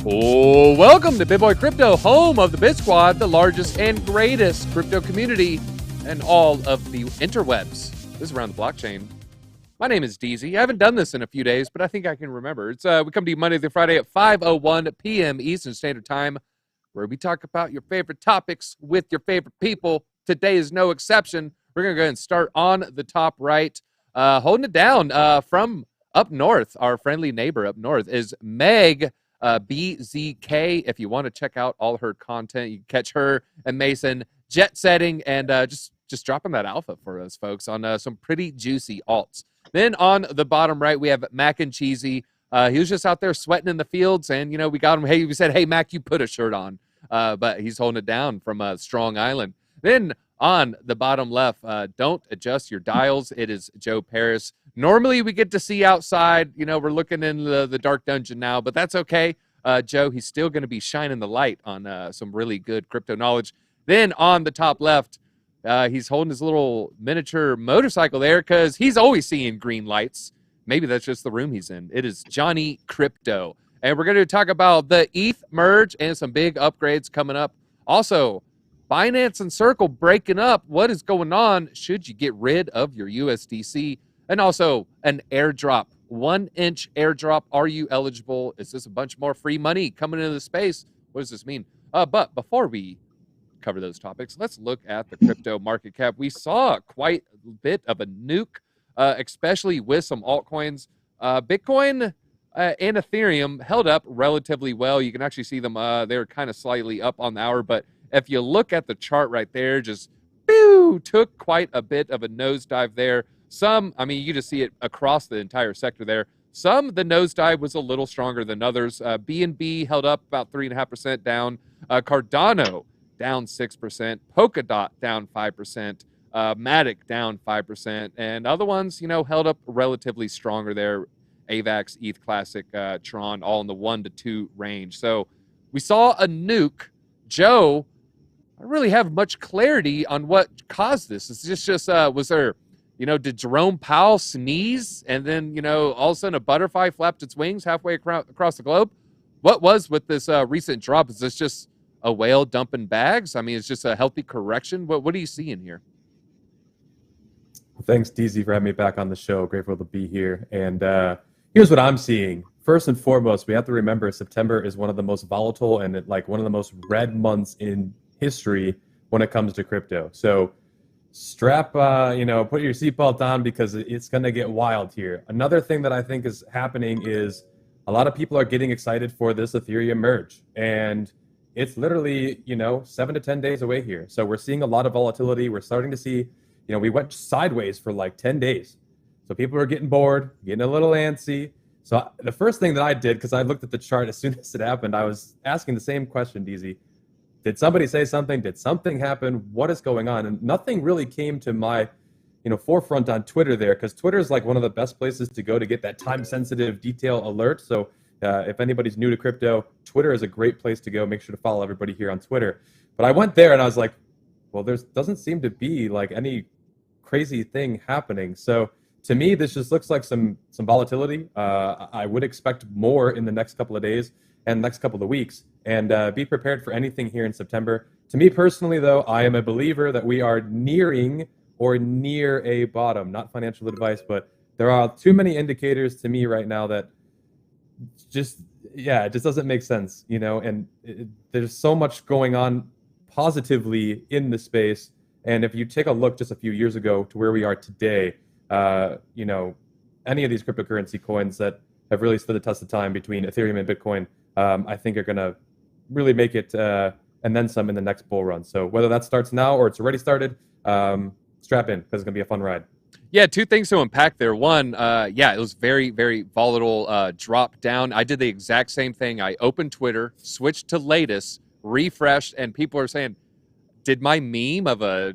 Oh, welcome to Big Boy Crypto, home of the BitSquad, the largest and greatest crypto community and all of the interwebs. This is Around the Blockchain. My name is DZ. I haven't done this in a few days, but I think I can remember. It's we come to you Monday through Friday at 5:01 p.m. Eastern Standard Time, where we talk about your favorite topics with your favorite people. Today is no exception. We're going to go ahead and start on the top right. Holding it down from up north, our friendly neighbor up north is Meg. BZK. If you want to check out all her content, you can catch her and Mason jet setting and just dropping that alpha for us folks on some pretty juicy alts. Then on the bottom right, we have Mac and Cheesy. He was just out there sweating in the fields, and we got him. Hey, we said, hey Mac, you put a shirt on, but he's holding it down from Strong Island. Then on the bottom left, don't adjust your dials. It is Joe Parys. Normally, we get to see outside. We're looking in the dark dungeon now, but that's okay. Joe, he's still going to be shining the light on some really good crypto knowledge. Then on the top left, he's holding his little miniature motorcycle there because he's always seeing green lights. Maybe that's just the room he's in. It is Johnny Crypto. And we're going to talk about the ETH merge and some big upgrades coming up. Also, Binance and Circle breaking up. What is going on? Should you get rid of your USDC? And also an airdrop, 1-inch airdrop. Are you eligible? Is this a bunch more free money coming into the space? What does this mean? But before we cover those topics, let's look at the crypto market cap. We saw quite a bit of a nuke, especially with some altcoins. Bitcoin and Ethereum held up relatively well. You can actually see them. They're kind of slightly up on the hour, but if you look at the chart right there, just took quite a bit of a nosedive there. You just see it across the entire sector there. The nosedive was a little stronger than others. BNB held up about 3.5% down. Cardano down 6%. Polkadot down 5%. Matic down 5%. And other ones, held up relatively stronger there. AVAX, ETH Classic, Tron, all in the 1 to 2 range. So we saw a nuke. Joe, I don't really have much clarity on what caused this. Is this just was there, did Jerome Powell sneeze and then, all of a sudden a butterfly flapped its wings halfway across the globe? What was with this recent drop? Is this just a whale dumping bags? It's just a healthy correction. What are you seeing here? Well, thanks, DZ, for having me back on the show. Grateful to be here. And here's what I'm seeing. First and foremost, we have to remember September is one of the most volatile and one of the most red months in history when it comes to crypto. So strap, put your seatbelt on because it's going to get wild here. Another thing that I think is happening is a lot of people are getting excited for this Ethereum merge. And it's literally, 7 to 10 days away here. So we're seeing a lot of volatility. We're starting to see, we went sideways for like 10 days. So people are getting bored, getting a little antsy. So the first thing that I did, because I looked at the chart as soon as it happened, I was asking the same question, DZ. Did somebody say something? Did something happen? What is going on? And nothing really came to my, forefront on Twitter there, because Twitter is like one of the best places to go to get that time-sensitive detail alert. So if anybody's new to crypto, Twitter is a great place to go. Make sure to follow everybody here on Twitter. But I went there and I was like, well, there doesn't seem to be like any crazy thing happening. So to me, this just looks like some volatility. I would expect more in the next couple of days and next couple of weeks, and be prepared for anything here in September. To me personally, though, I am a believer that we are nearing or near a bottom. Not financial advice, but there are too many indicators to me right now that it just doesn't make sense, and there's so much going on positively in the space. And if you take a look just a few years ago to where we are today, any of these cryptocurrency coins that have really stood the test of time between Ethereum and Bitcoin, I think are going to really make it and then some in the next bull run. So whether that starts now or it's already started, strap in because it's going to be a fun ride. Yeah, two things to unpack there. One, it was very, very volatile drop down. I did the exact same thing. I opened Twitter, switched to latest, refreshed, and people are saying, did my meme of a,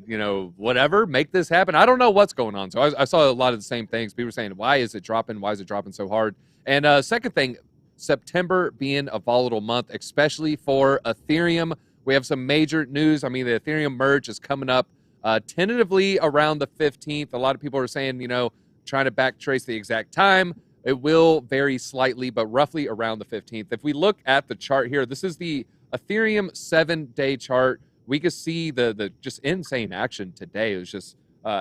whatever make this happen? I don't know what's going on. So I saw a lot of the same things. People were saying, why is it dropping? Why is it dropping so hard? And second thing, September being a volatile month, especially for Ethereum. We have some major news. The Ethereum merge is coming up tentatively around the 15th. A lot of people are saying, trying to backtrace the exact time. It will vary slightly, but roughly around the 15th. If we look at the chart here, this is the Ethereum 7-day chart. We can see the just insane action today. It was just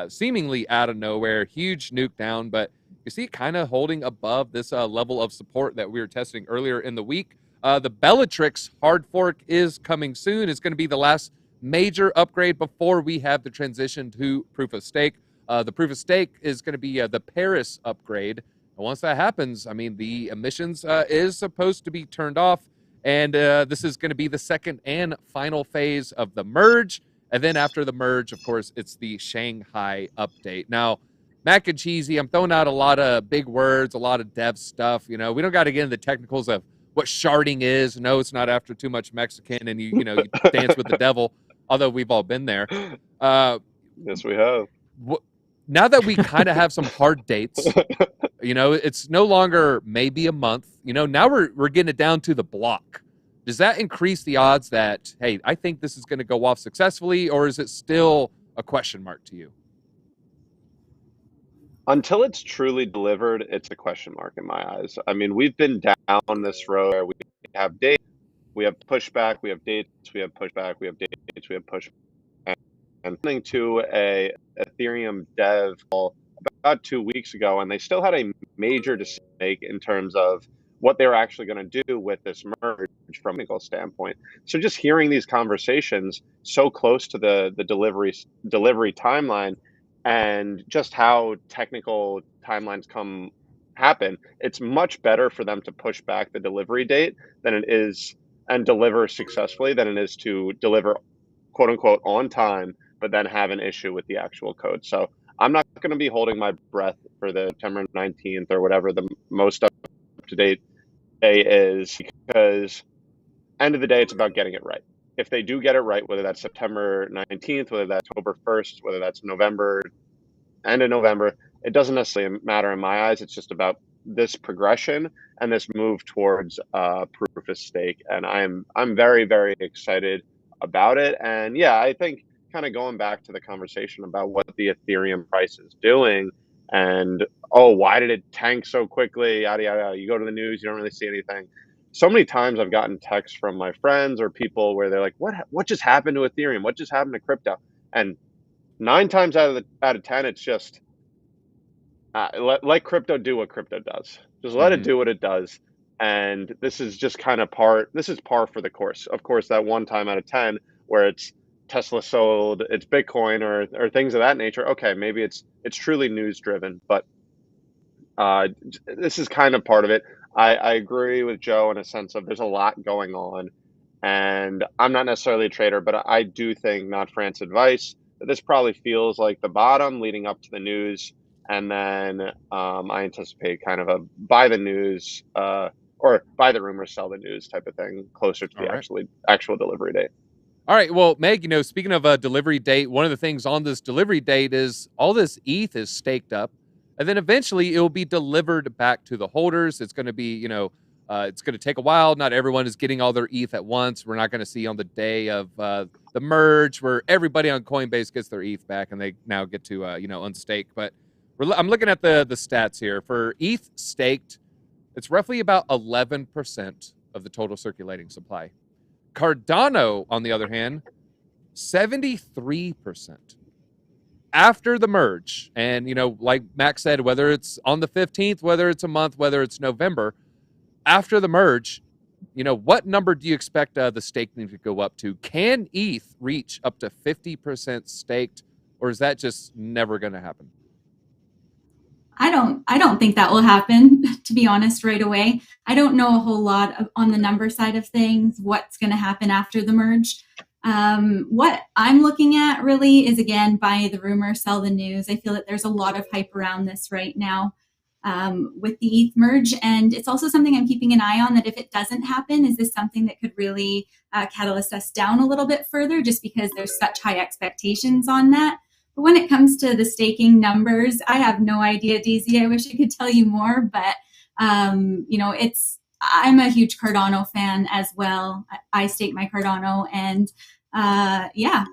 seemingly out of nowhere, huge nuke down, but you see it kind of holding above this level of support that we were testing earlier in the week. The Bellatrix hard fork is coming soon. It's going to be the last major upgrade before we have the transition to proof of stake. The proof of stake is going to be the Parys upgrade. And once that happens, I mean, the emissions is supposed to be turned off. And this is going to be the second and final phase of the merge. And then after the merge, of course, it's the Shanghai update. Now, mac and cheesy, I'm throwing out a lot of big words, a lot of dev stuff. You know, we don't got to get into the technicals of what sharding is. No, it's not after too much Mexican and you dance with the devil, although we've all been there. Yes, we have. Now that we kind of have some hard dates, it's no longer maybe a month. Now we're getting it down to the block. Does that increase the odds that, hey, I think this is going to go off successfully, or is it still a question mark to you? Until it's truly delivered, it's a question mark in my eyes. I mean, we've been down this road where we have dates, we have pushback, we have dates, we have pushback, we have dates, we have pushback. And listening to a Ethereum dev call about 2 weeks ago, and they still had a major decision to make in terms of what they were actually going to do with this merge from a technical standpoint. So just hearing these conversations so close to the delivery timeline, and just how technical timelines happen, it's much better for them to push back the delivery date than it is and deliver successfully than it is to deliver quote unquote on time, but then have an issue with the actual code. So I'm not going to be holding my breath for the September 19th or whatever the most up to date day is, because end of the day, it's about getting it right. If they do get it right, whether that's September 19th, whether that's October 1st, whether that's end of November, it doesn't necessarily matter in my eyes. It's just about this progression and this move towards proof of stake. And I'm very, very excited about it. And yeah, I think kind of going back to the conversation about what the Ethereum price is doing and, why did it tank so quickly? Yada, yada. You go to the news, you don't really see anything. So many times I've gotten texts from my friends or people where they're like, what just happened to Ethereum? What just happened to crypto? And 9 times out of 10, it's just let crypto do what crypto does. Just let it do what it does. And this is just kind of par for the course. Of course, that 1 time out of 10 where it's Tesla sold it's Bitcoin or things of that nature. Okay, maybe it's truly news driven, but this is kind of part of it. I agree with Joe in a sense of there's a lot going on, and I'm not necessarily a trader, but I do think, not France advice, that this probably feels like the bottom leading up to the news, and then I anticipate kind of a buy the news or buy the rumor, sell the news type of thing closer to the actual delivery date. All right. Well, Meg, speaking of a delivery date, one of the things on this delivery date is all this ETH is staked up, and then eventually it will be delivered back to the holders. It's going to be, it's going to take a while. Not everyone is getting all their ETH at once. We're not going to see on the day of the merge where everybody on Coinbase gets their ETH back and they now get to, unstake. But I'm looking at the stats here. For ETH staked, it's roughly about 11% of the total circulating supply. Cardano, on the other hand, 73%. After the merge, and, like Max said, whether it's on the 15th, whether it's a month, whether it's November, after the merge, what number do you expect the staking to go up to? Can ETH reach up to 50% staked, or is that just never going to happen? I don't think that will happen, to be honest, right away. I don't know a whole lot on the number side of things, what's going to happen after the merge. What I'm looking at really is, again, buy the rumor, sell the news. I feel that there's a lot of hype around this right now with the ETH merge. And it's also something I'm keeping an eye on, that if it doesn't happen, is this something that could really catalyst us down a little bit further, just because there's such high expectations on that. But when it comes to the staking numbers, I have no idea, DZ. I wish I could tell you more, but I'm a huge Cardano fan as well. I stake my Cardano, and yeah.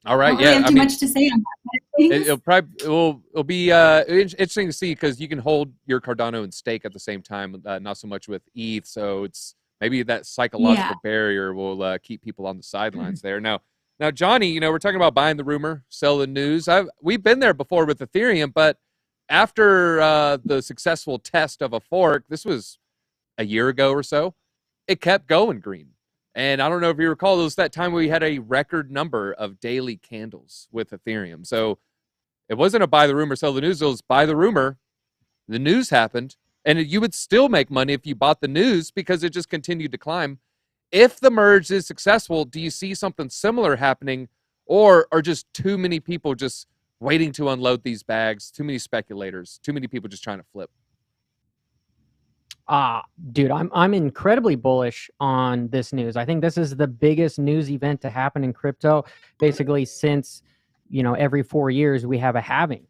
All right. I don't really have too much to say on that. It'll probably it'll be interesting to see because you can hold your Cardano and stake at the same time, not so much with ETH. So it's maybe that psychological barrier will keep people on the sidelines there. Now, Johnny, we're talking about buying the rumor, sell the news. We've been there before with Ethereum, but after the successful test of a fork, this was a year ago or so, it kept going green. And I don't know if you recall, it was that time we had a record number of daily candles with Ethereum. So it wasn't a buy the rumor, sell the news. It was buy the rumor. The news happened. And you would still make money if you bought the news because it just continued to climb. If the merge is successful, do you see something similar happening? Or are just too many people just waiting to unload these bags? Too many speculators, too many people just trying to flip? Dude, I'm incredibly bullish on this news. I think this is the biggest news event to happen in crypto, basically since, every 4 years we have a halving.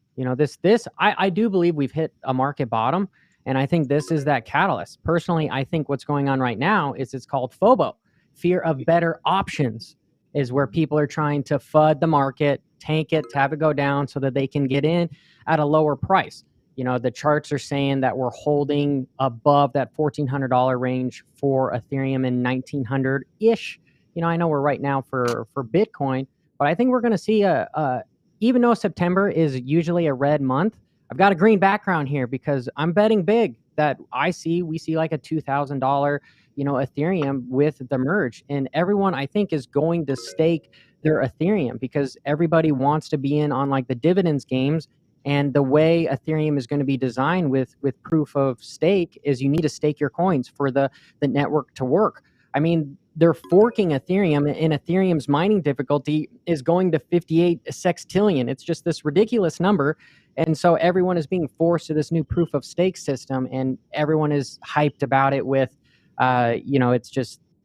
I do believe we've hit a market bottom, and I think this is that catalyst. Personally, I think what's going on right now is it's called FOBO, fear of better options, is where people are trying to FUD the market, tank it, to have it go down so that they can get in at a lower price. The charts are saying that we're holding above that $1,400 range for Ethereum and 1,900-ish. I know we're right now for Bitcoin, but I think we're going to see even though September is usually a red month, I've got a green background here because I'm betting big that we see like a $2,000, Ethereum with the merge. And everyone, I think, is going to stake their Ethereum because everybody wants to be in on like the dividends games. And the way Ethereum is going to be designed with proof of stake is you need to stake your coins for the network to work. I mean, they're forking Ethereum, and Ethereum's mining difficulty is going to 58 sextillion. It's just this ridiculous number. And so everyone is being forced to this new proof of stake system, and everyone is hyped about it with,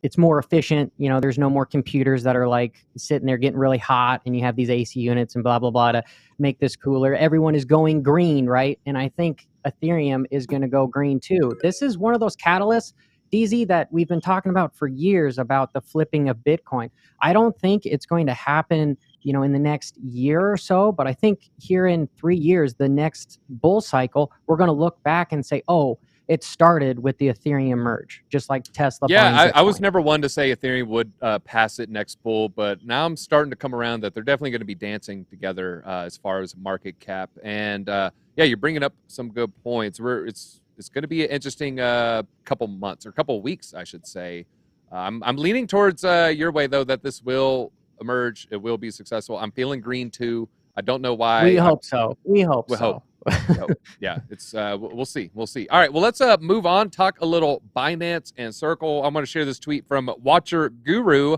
it's more efficient. There's no more computers that are like sitting there getting really hot and you have these AC units and blah, blah, blah to make this cooler. Everyone is going green, right? And I think Ethereum is going to go green too. This is one of those catalysts, DZ, that we've been talking about for years about the flipping of Bitcoin. I don't think it's going to happen, in the next year or so, but I think here in 3 years, the next bull cycle, we're going to look back and say, oh, it started with the Ethereum merge, just like Tesla. Yeah, I was never one to say Ethereum would pass it next bull, but now I'm starting to come around that they're definitely going to be dancing together as far as market cap. And you're bringing up some good points. It's going to be an interesting couple months or couple weeks, I should say. I'm leaning towards your way though that this will emerge. It will be successful. I'm feeling green too. I don't know why. We hope so. We hope so. Hope. Yeah, it's we'll see. All right, well, let's move on, talk a little Binance and Circle. I'm going to share this tweet from Watcher Guru,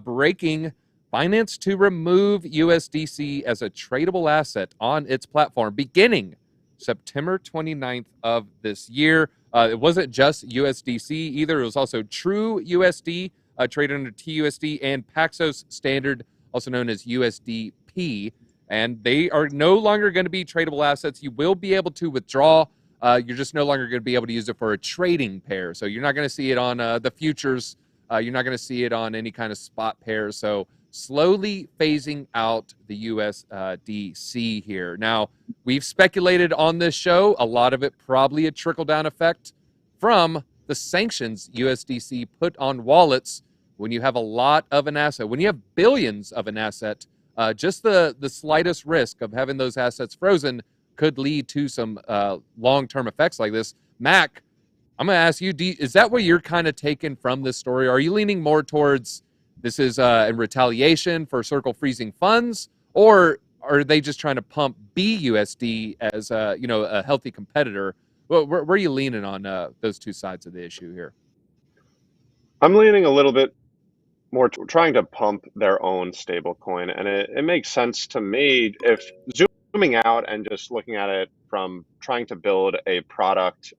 breaking Binance to remove USDC as a tradable asset on its platform beginning September 29th of this year. It wasn't just USDC either. It was also True USD, traded under TUSD, and Paxos Standard, also known as USDP. And they are no longer going to be tradable assets. You will be able to withdraw. You're just no longer going to be able to use it for a trading pair. So you're not going to see it on the futures. You're not going to see it on any kind of spot pair. So slowly phasing out the USDC here. Now, we've speculated on this show, a lot of it probably a trickle-down effect from the sanctions USDC put on wallets when you have a lot of an asset. When you have billions of an asset, just the slightest risk of having those assets frozen could lead to some long-term effects like this. Mac, I'm going to ask you, is that what you're kind of taking from this story? Are you leaning more towards this is in retaliation for Circle freezing funds, or are they just trying to pump BUSD as a healthy competitor? Where are you leaning on those two sides of the issue here? I'm leaning a little bit more trying to pump their own stablecoin, and it makes sense to me if zooming out and just looking at it from trying to build a product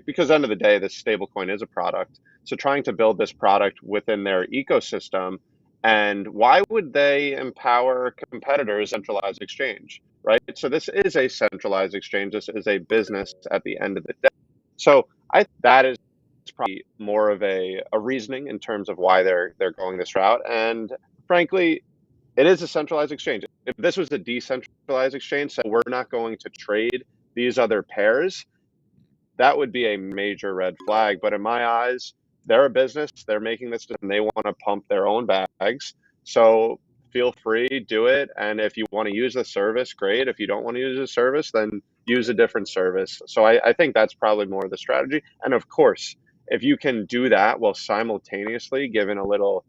because at the end of the day, this stablecoin is a product. So trying to build this product within their ecosystem, and why would they empower competitors centralized exchange, right? So this is a centralized exchange. This is a business at the end of the day. So that is probably more of a reasoning in terms of why they're going this route. And frankly, it is a centralized exchange. if this was a decentralized exchange, so we're not going to trade these other pairs, that would be a major red flag. But in my eyes, they're a business. They're making this and they want to pump their own bags. So feel free, do it. And if you want to use the service, great. If you don't want to use the service, then use a different service. So I think that's probably more of the strategy. And of course, if you can do that while simultaneously giving a little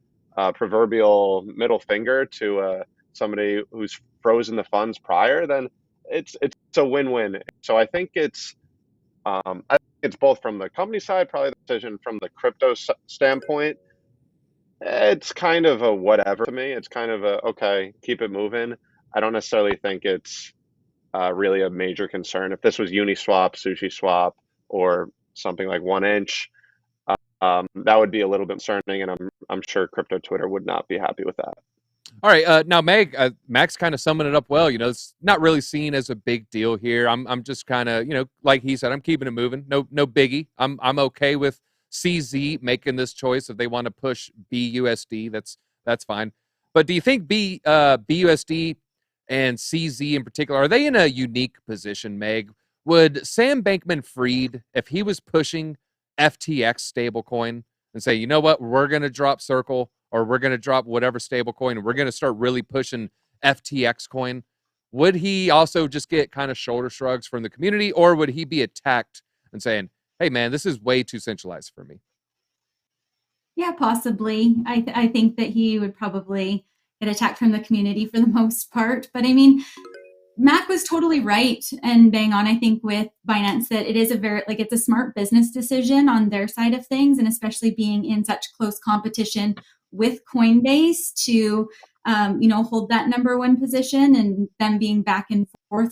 proverbial middle finger to somebody who's frozen the funds prior, then it's a win-win. So I think it's both from the company side, probably the decision from the crypto standpoint. It's kind of a whatever to me. It's kind of a, okay, keep it moving. I don't necessarily think it's really a major concern. If this was Uniswap, SushiSwap, or something like 1inch, that would be a little bit concerning, and I'm sure crypto Twitter would not be happy with that. All right, now Max kind of summed it up well. It's not really seen as a big deal here. I'm just kind of, like he said, I'm keeping it moving. No biggie. I'm okay with CZ making this choice if they want to push BUSD. That's fine. But do you think BUSD and CZ in particular, are they in a unique position, Meg? Would Sam Bankman-Fried, if he was pushing FTX stablecoin and say, you know what, we're going to drop Circle, or we're going to drop whatever stable coin, and we're going to start really pushing FTX coin, would he also just get kind of shoulder shrugs from the community, or would he be attacked and saying, hey, man, this is way too centralized for me? Yeah, possibly. I think that he would probably get attacked from the community for the most part. But I mean, Mac was totally right and bang on, I think, with Binance that it is it's a smart business decision on their side of things, and especially being in such close competition with Coinbase to, hold that number one position and them being back and forth.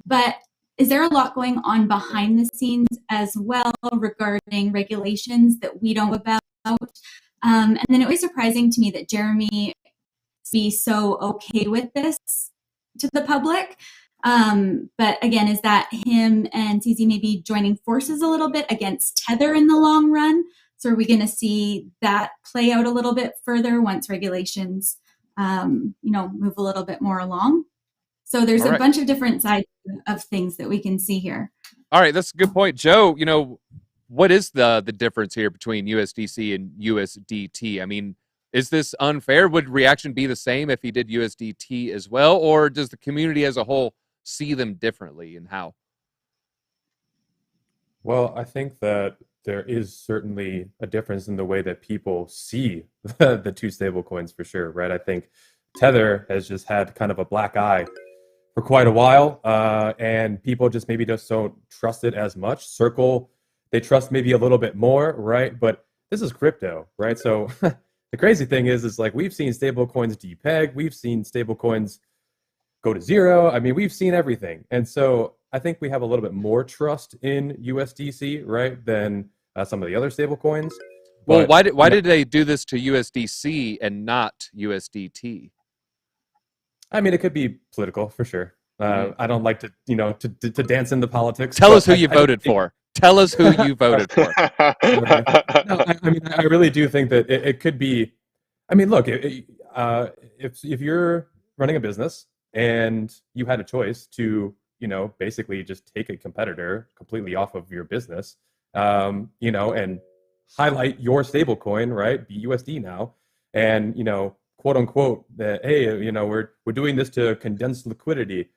But is there a lot going on behind the scenes as well regarding regulations that we don't know about? And then it was surprising to me that Jeremy be so okay with this to the public. But again, is that him and CZ maybe joining forces a little bit against Tether in the long run? So are we going to see that play out a little bit further once regulations, move a little bit more along? So there's a bunch of different sides of things that we can see here. All right, that's a good point. Joe, what is the difference here between USDC and USDT? I mean, is this unfair? Would reaction be the same if he did USDT as well? Or does the community as a whole see them differently, and how? Well, I think that there is certainly a difference in the way that people see the two stable coins for sure, right? I think Tether has just had kind of a black eye for quite a while, and people just maybe just don't trust it as much. Circle, they trust maybe a little bit more, right? But this is crypto, right? So the crazy thing is like we've seen stable coins depeg, we've seen stable coins go to zero. I mean, we've seen everything. And so I think we have a little bit more trust in USDC, right, than some of the other stable coins. Well, why did they do this to USDC and not USDT? I mean, it could be political for sure. I don't like to, to dance into politics. Tell us who you voted for. Tell us who you voted for. No, I mean, I really do think that it could be. I mean, look, if you're running a business and you had a choice to, basically just take a competitor completely off of your business, and highlight your stable coin, right, BUSD now, and quote unquote that, hey, we're doing this to condense liquidity.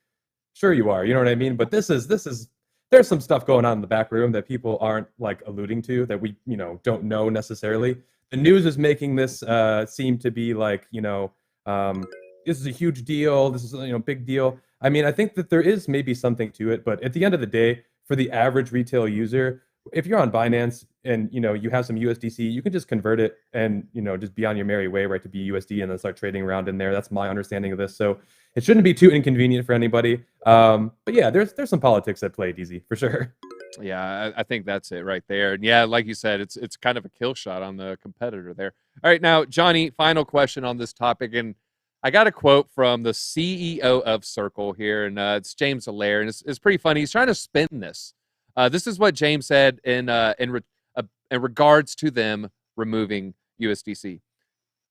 Sure you are, you know what I mean? But this is there's some stuff going on in the back room that people aren't like alluding to that we don't know necessarily. The news is making this seem to be like this is a huge deal, this is big deal. I mean, I think that there is maybe something to it, but at the end of the day, for the average retail user, if you're on Binance and you have some USDC, you can just convert it and just be on your merry way, right, to BUSD and then start trading around in there. That's my understanding of this. So it shouldn't be too inconvenient for anybody. But yeah, there's some politics at play, DZ, for sure. Yeah, I think that's it right there. And yeah, like you said, it's kind of a kill shot on the competitor there. All right, now, Johnny, final question on this topic. And I got a quote from the CEO of Circle here, and it's James Allaire, and it's pretty funny. He's trying to spin this. This is what James said in regards to them removing USDC.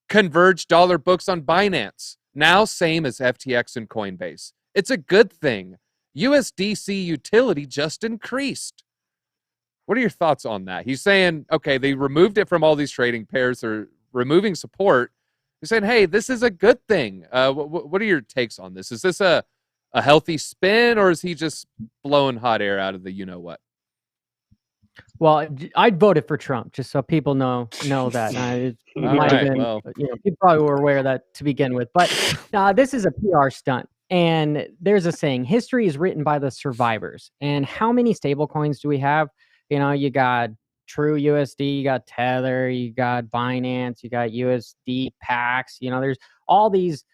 Converge dollar books on Binance. now same as FTX and Coinbase. It's a good thing. USDC utility just increased. What are your thoughts on that? He's saying, okay, they removed it from all these trading pairs. They're removing support. He's saying, hey, this is a good thing. What are your takes on this? Is this a healthy spin, or is he just blowing hot air out of the you-know-what? Well, I voted for Trump, just so people know that. It might have been, people probably were aware of that to begin with. But this is a PR stunt. And there's a saying, history is written by the survivors. And how many stable coins do we have? You got True USD, you got Tether, you got Binance, you got USD Pax. There's all these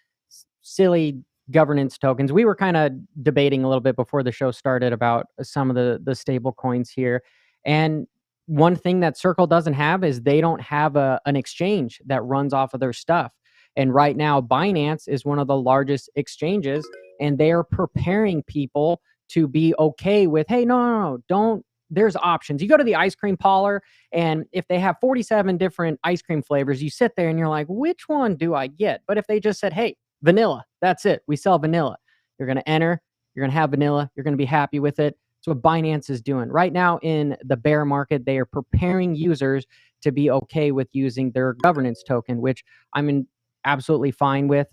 silly governance tokens. We were kind of debating a little bit before the show started about some of the stable coins here. And one thing that Circle doesn't have is they don't have an exchange that runs off of their stuff. And right now, Binance is one of the largest exchanges, and they are preparing people to be okay with, hey, no, don't. There's options. You go to the ice cream parlor, and if they have 47 different ice cream flavors, you sit there and you're like, which one do I get? But if they just said, hey, vanilla, that's it. We sell vanilla. You're going to enter. You're going to have vanilla. You're going to be happy with it. That's what Binance is doing. Right now in the bear market, they are preparing users to be okay with using their governance token, which I'm absolutely fine with.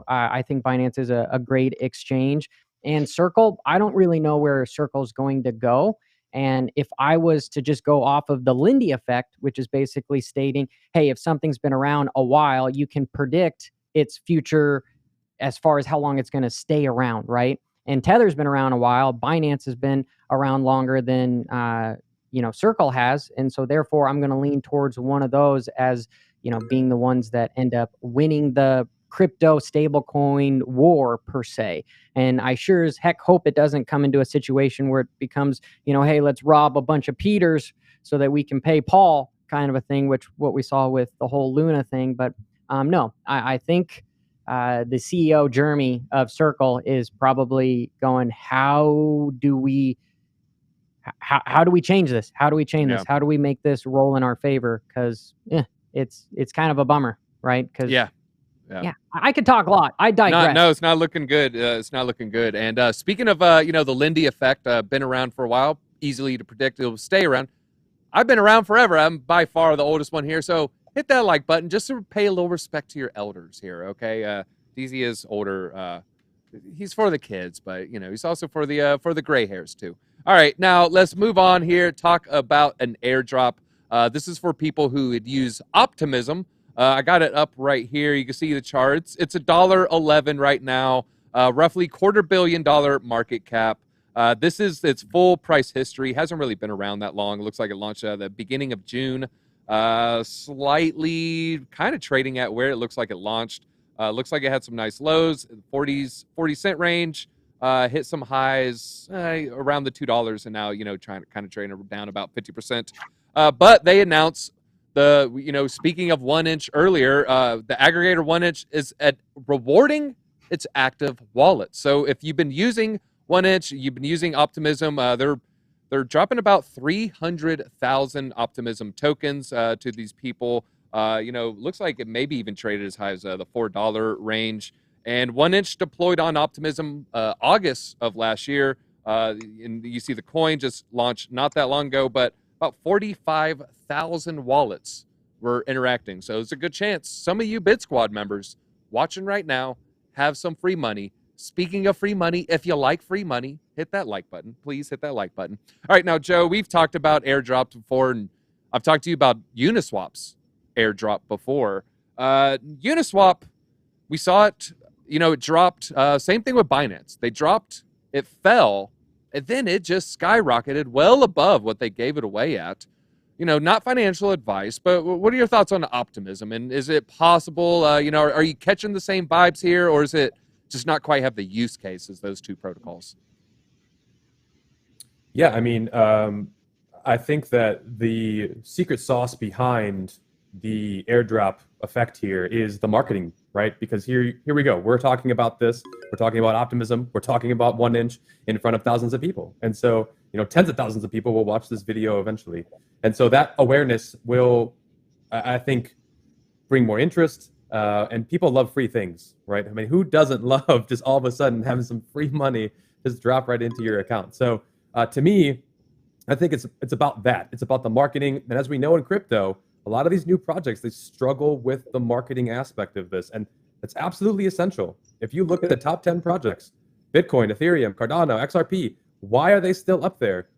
I think Binance is a great exchange. And Circle, I don't really know where Circle's going to go. And if I was to just go off of the Lindy effect, which is basically stating, hey, if something's been around a while, you can predict its future as far as how long it's going to stay around, right? And Tether's been around a while. Binance has been around longer than Circle has. And so therefore, I'm going to lean towards one of those as, being the ones that end up winning the crypto stablecoin war per se. And I sure as heck hope it doesn't come into a situation where it becomes, hey, let's rob a bunch of Peters so that we can pay Paul kind of a thing, which what we saw with the whole Luna thing. But no, I think the CEO Jeremy of Circle is probably going, how do we change this? How do we change this? How do we make this roll in our favor? Because it's kind of a bummer, right? Because yeah, I could talk a lot. I digress. No, it's not looking good. It's not looking good. And speaking of, the Lindy effect, been around for a while, easily to predict it'll stay around. I've been around forever. I'm by far the oldest one here. So hit that like button just to pay a little respect to your elders here, okay? DZ is older. He's for the kids, but, he's also for the gray hairs, too. All right, now let's move on here. Talk about an airdrop. This is for people who would use Optimism. I got it up right here. You can see the charts. It's $1.11 right now, roughly $250 million market cap. This is its full price history. Hasn't really been around that long. It looks like it launched at the beginning of June. Slightly kind of trading at where it looks like it launched. Looks like it had some nice lows, 40 cent range. Hit some highs around the $2, and now trying to kind of trading down about 50%. But they announced speaking of 1inch earlier, the aggregator 1inch is at rewarding its active wallet. So if you've been using 1inch, you've been using Optimism, they're dropping about 300,000 Optimism tokens to these people. Looks like it maybe even traded as high as the $4 range. And 1inch deployed on Optimism August of last year. And you see the coin just launched not that long ago, but about 45,000 wallets were interacting. So it's a good chance some of you BitSquad members watching right now have some free money. Speaking of free money, if you like free money, hit that like button. Please hit that like button. All right, now, Joe, we've talked about airdrops before, and I've talked to you about Uniswap's airdrop before. Uniswap, we saw it, it dropped. Same thing with Binance. They dropped, it fell, and then it just skyrocketed well above what they gave it away at. Not financial advice, but what are your thoughts on Optimism? And is it possible, are you catching the same vibes here, or is it just not quite have the use case as those two protocols? Yeah, I think that the secret sauce behind the airdrop effect here is the marketing, right? Because here we go. We're talking about this. We're talking about Optimism. We're talking about 1inch in front of thousands of people. And so, tens of thousands of people will watch this video eventually. And so that awareness will, I think, bring more interest. And people love free things, right? I mean, who doesn't love just all of a sudden having some free money just drop right into your account? So to me, I think it's about that. It's about the marketing. And as we know in crypto, a lot of these new projects, they struggle with the marketing aspect of this. And it's absolutely essential. If you look at the top 10 projects, Bitcoin, Ethereum, Cardano, XRP, why are they still up there?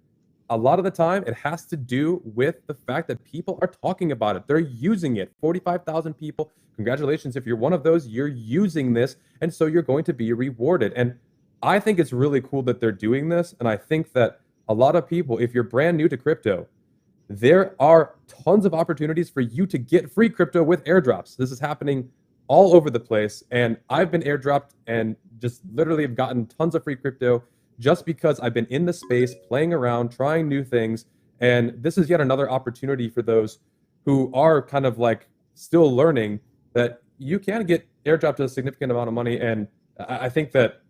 A lot of the time, it has to do with the fact that people are talking about it. They're using it. 45,000 people. Congratulations. If you're one of those, you're using this. And so you're going to be rewarded. And I think it's really cool that they're doing this. And I think that a lot of people, if you're brand new to crypto, there are tons of opportunities for you to get free crypto with airdrops. This is happening all over the place. And I've been airdropped and just literally have gotten tons of free crypto just because I've been in the space, playing around, trying new things. And this is yet another opportunity for those who are kind of like still learning that you can get airdropped a significant amount of money. And I think that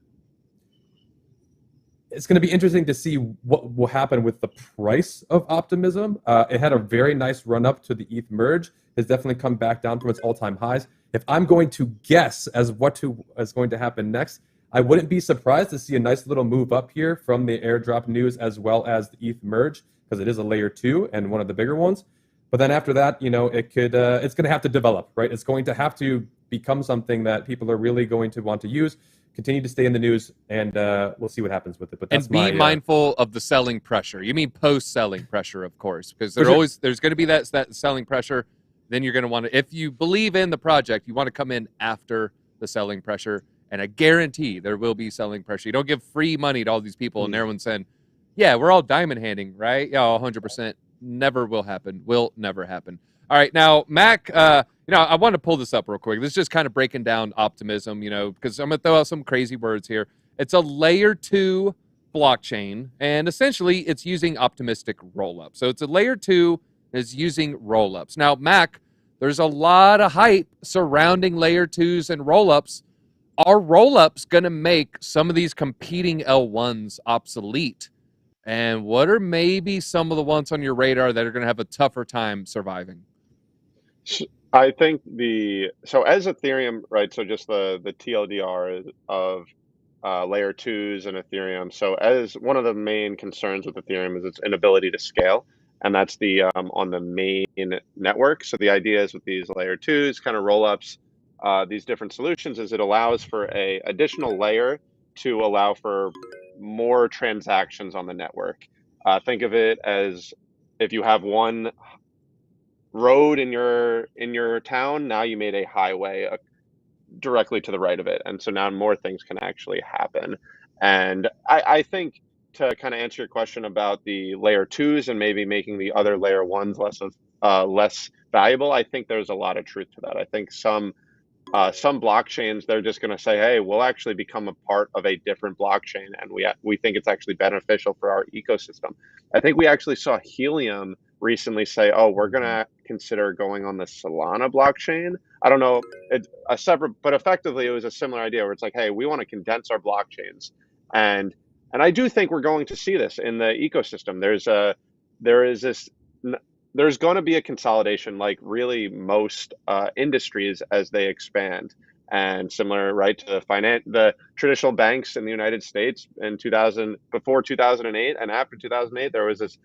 it's going to be interesting to see what will happen with the price of Optimism. It had a very nice run up to the ETH merge. Has definitely come back down from its all-time highs. If I'm going to guess as what is going to happen next, I wouldn't be surprised to see a nice little move up here from the airdrop news as well as the ETH merge, because it is a layer 2 and one of the bigger ones. But then after that, you know, it's going to have to develop, right? It's going to have to become something that people are really going to want to use. Continue to stay in the news, and we'll see what happens with it. But that's and be mindful of the selling pressure. You mean post-selling pressure, of course, because there's going to be that selling pressure. Then you're going to want to, if you believe in the project, you want to come in after the selling pressure. And I guarantee there will be selling pressure. You don't give free money to all these people and everyone's saying, yeah, we're all diamond handing, right? Yeah, 100%. Never will happen. Will never happen. All right, now, Mac, I want to pull this up real quick. This is just kind of breaking down Optimism, because I'm going to throw out some crazy words here. It's a layer 2 blockchain, and essentially it's using optimistic rollup. So it's a layer 2 is using rollups. Now, Mac, there's a lot of hype surrounding layer 2s and rollups. Are rollups going to make some of these competing L1s obsolete? And what are maybe some of the ones on your radar that are going to have a tougher time surviving? I think so as Ethereum, right? So just the TLDR of layer 2s and Ethereum. So as one of the main concerns with Ethereum is its inability to scale, and that's the on the main network. So the idea is with these layer 2s, kind of rollups, these different solutions, is it allows for a additional layer to allow for more transactions on the network. Think of it as if you have one road in your town, now you made a highway directly to the right of it, and so now more things can actually happen. And I think, to kind of answer your question about the layer 2s and maybe making the other layer 1s less valuable, I think there's a lot of truth to that. I think some blockchains, they're just going to say, hey, we'll actually become a part of a different blockchain, and we think it's actually beneficial for our ecosystem. I think we actually saw Helium recently say, oh, we're going to consider going on the Solana blockchain. I don't know, it's a separate, but effectively it was a similar idea where it's like, hey, we want to condense our blockchains. And I do think we're going to see this in the ecosystem. There's going to be a consolidation, like really most industries as they expand. And similar, right, to the traditional banks in the United States in before 2008 and after 2008, there was this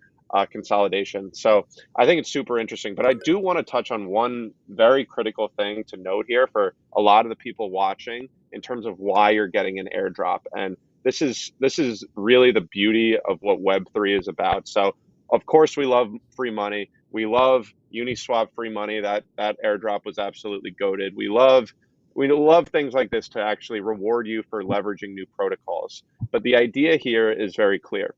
consolidation. So I think it's super interesting. But I do want to touch on one very critical thing to note here for a lot of the people watching in terms of why you're getting an airdrop. And this is really the beauty of what Web3 is about. So of course we love free money. We love Uniswap free money. That airdrop was absolutely goated. We love things like this to actually reward you for leveraging new protocols. But the idea here is very clear.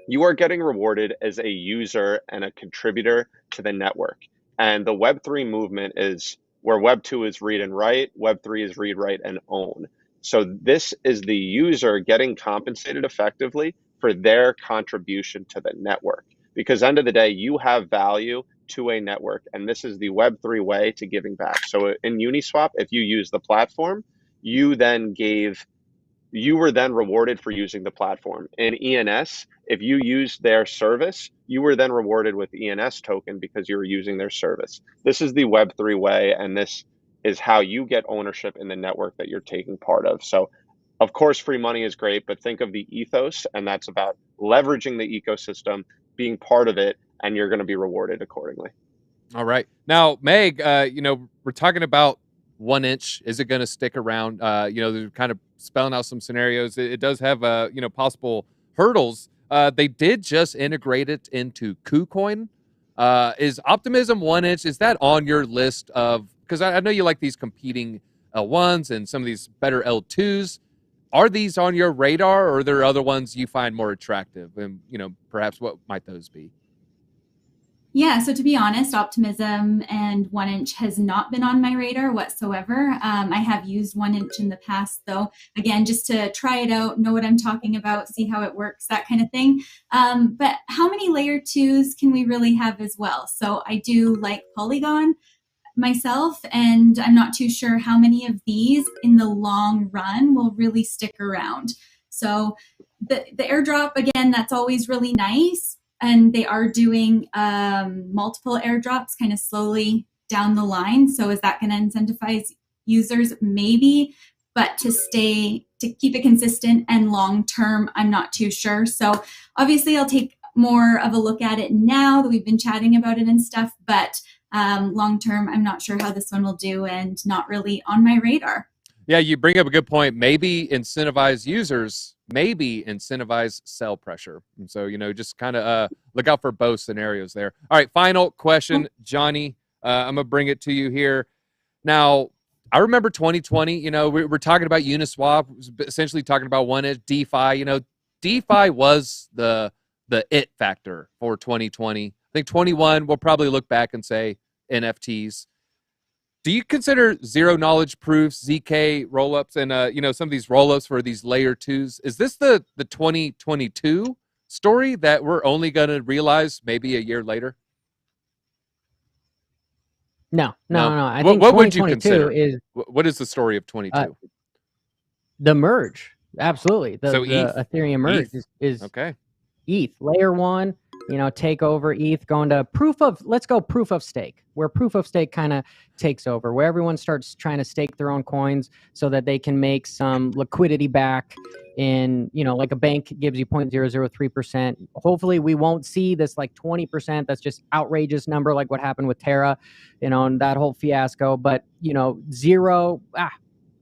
You are getting rewarded as a user and a contributor to the network. And the Web3 movement is where Web2 is read and write, Web3 is read, write, and own. So this is the user getting compensated effectively for their contribution to the network. Because end of the day, you have value to a network, and this is the Web3 way to giving back. So in Uniswap, if you use the platform, you were then rewarded for using the platform. In ENS, if you used their service, you were then rewarded with ENS token because you were using their service. This is the Web3 way, and this is how you get ownership in the network that you're taking part of. So of course, free money is great, but think of the ethos, and that's about leveraging the ecosystem, being part of it, and you're going to be rewarded accordingly. All right. Now, Meg, we're talking about 1inch. Is it going to stick around? They're kind of spelling out some scenarios. It does have, possible hurdles. They did just integrate it into KuCoin. Is Optimism 1inch, is that on your list of, because I know you like these competing L1s and some of these better L2s. Are these on your radar, or are there other ones you find more attractive? And, perhaps what might those be? Yeah, so to be honest, Optimism and 1inch has not been on my radar whatsoever. I have used 1inch in the past, though, again, just to try it out, know what I'm talking about, see how it works, that kind of thing. But how many layer 2s can we really have as well? So I do like Polygon myself, and I'm not too sure how many of these in the long run will really stick around. So the airdrop, again, that's always really nice. And they are doing multiple airdrops kind of slowly down the line. So is that going to incentivize users? Maybe, but to keep it consistent and long term, I'm not too sure. So obviously I'll take more of a look at it now that we've been chatting about it and stuff, but long term, I'm not sure how this one will do and not really on my radar. Yeah, you bring up a good point. Maybe incentivize users, maybe incentivize sell pressure. And so, just kind of look out for both scenarios there. All right, final question, Johnny. I'm going to bring it to you here. Now, I remember 2020, we're talking about Uniswap, essentially talking about 1inch, DeFi. DeFi was the it factor for 2020. I think 21, we'll probably look back and say NFTs. Do you consider zero knowledge proofs, ZK rollups, and some of these rollups for these layer 2s? Is this the 2022 story that we're only going to realize maybe a year later? No. I think what would you consider? is what is the story of 22? The merge. Absolutely. The ETH? Ethereum merge is okay. ETH layer 1. Take over ETH, going to proof of stake, where proof of stake kind of takes over, where everyone starts trying to stake their own coins so that they can make some liquidity back in, like a bank gives you 0.003%. Hopefully we won't see this like 20%. That's just outrageous number, like what happened with Terra, and that whole fiasco. But,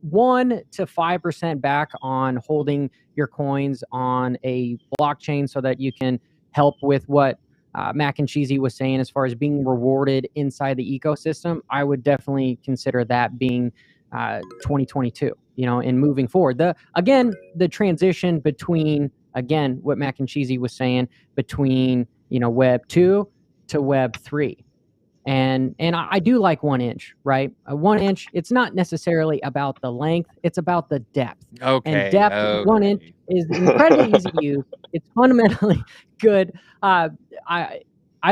1 to 5% back on holding your coins on a blockchain so that you can help with what Megbkz was saying as far as being rewarded inside the ecosystem. I would definitely consider that being 2022, and moving forward. The transition between, again, what Megbkz was saying, between, Web 2 to Web 3. And I do like 1inch, right? 1inch, it's not necessarily about the length, it's about the depth. Okay. And depth, 1inch is incredibly easy to use. It's fundamentally good. I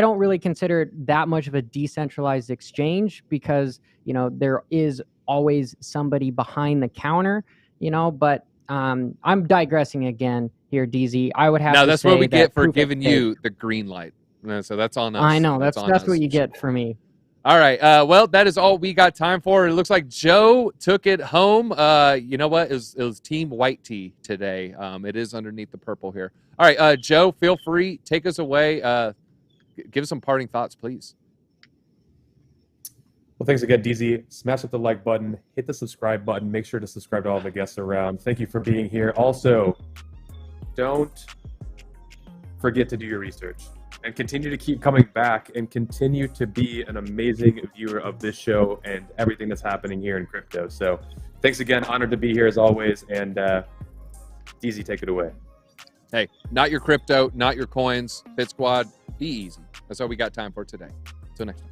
don't really consider it that much of a decentralized exchange because, there is always somebody behind the counter, but I'm digressing again here, DZ. I would have to say that's what we get for proof of giving stake. you the green light. So that's on us. I know, that's us. what you get for me. All right. Well, that is all we got time for. It looks like Joe took it home. You know what? It was Team White Tea today. It is underneath the purple here. All right, Joe, feel free. Take us away. Give us some parting thoughts, please. Well, thanks again, DZ. Smash up the like button. Hit the subscribe button. Make sure to subscribe to all the guests around. Thank you for being here. Also, don't forget to do your research. And continue to keep coming back and continue to be an amazing viewer of this show and everything that's happening here in crypto. So thanks again. Honored to be here as always. And DZ, take it away. Hey, not your crypto, not your coins. BitSquad, be easy. That's all we got time for today. Until next time.